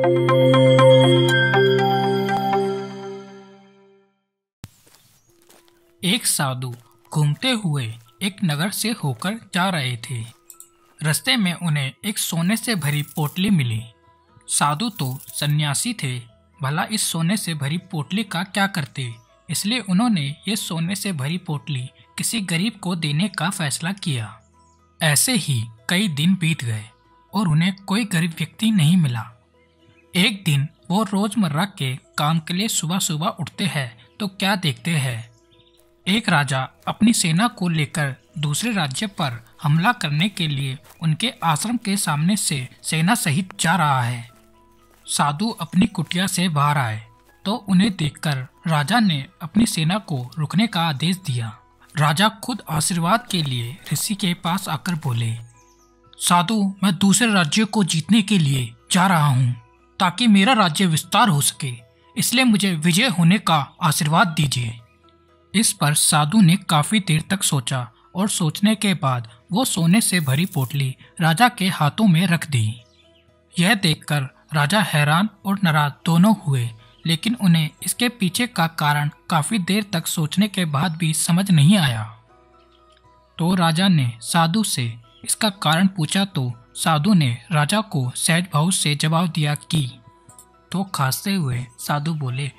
एक साधु घूमते हुए एक नगर से होकर जा रहे थे। रास्ते में उन्हें एक सोने से भरी पोटली मिली। साधु तो सन्यासी थे, भला इस सोने से भरी पोटली का क्या करते, इसलिए उन्होंने ये सोने से भरी पोटली किसी गरीब को देने का फैसला किया। ऐसे ही कई दिन बीत गए और उन्हें कोई गरीब व्यक्ति नहीं मिला। एक दिन वो रोजमर्रा के काम के लिए सुबह सुबह उठते हैं तो क्या देखते हैं, एक राजा अपनी सेना को लेकर दूसरे राज्य पर हमला करने के लिए उनके आश्रम के सामने से सेना सहित जा रहा है। साधु अपनी कुटिया से बाहर आए तो उन्हें देखकर राजा ने अपनी सेना को रुकने का आदेश दिया। राजा खुद आशीर्वाद के लिए ऋषि के पास आकर बोले, साधु, मैं दूसरे राज्य को जीतने के लिए जा रहा हूँ ताकि मेरा राज्य विस्तार हो सके, इसलिए मुझे विजय होने का आशीर्वाद दीजिए। इस पर साधु ने काफी देर तक सोचा और सोचने के बाद वो सोने से भरी पोटली राजा के हाथों में रख दी। यह देखकर राजा हैरान और नाराज दोनों हुए, लेकिन उन्हें इसके पीछे का कारण काफी देर तक सोचने के बाद भी समझ नहीं आया। तो राजा ने साधु से इसका कारण पूछा तो साधु ने राजा को सहज भाव से जवाब दिया कि तो खांसते हुए साधु बोले,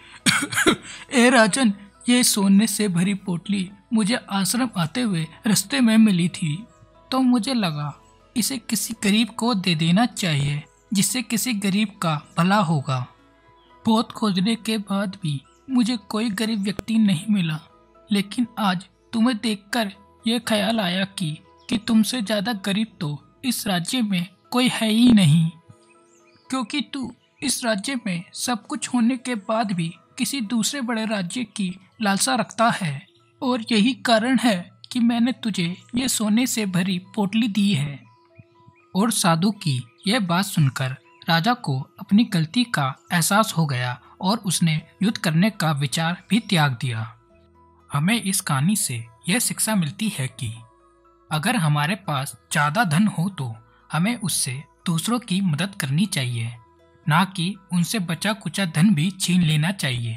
ए राजन, ये सोने से भरी पोटली मुझे आश्रम आते हुए रास्ते में मिली थी, तो मुझे लगा इसे किसी गरीब को दे देना चाहिए जिससे किसी गरीब का भला होगा। बहुत खोजने के बाद भी मुझे कोई गरीब व्यक्ति नहीं मिला, लेकिन आज तुम्हें देखकर यह ख्याल आया कि तुमसे ज़्यादा गरीब तो इस राज्य में कोई है ही नहीं, क्योंकि तू इस राज्य में सब कुछ होने के बाद भी किसी दूसरे बड़े राज्य की लालसा रखता है, और यही कारण है कि मैंने तुझे ये सोने से भरी पोटली दी है। और साधु की यह बात सुनकर राजा को अपनी गलती का एहसास हो गया और उसने युद्ध करने का विचार भी त्याग दिया। हमें इस कहानी से यह शिक्षा मिलती है कि अगर हमारे पास ज़्यादा धन हो तो हमें उससे दूसरों की मदद करनी चाहिए, ना कि उनसे बचा कुचा धन भी छीन लेना चाहिए।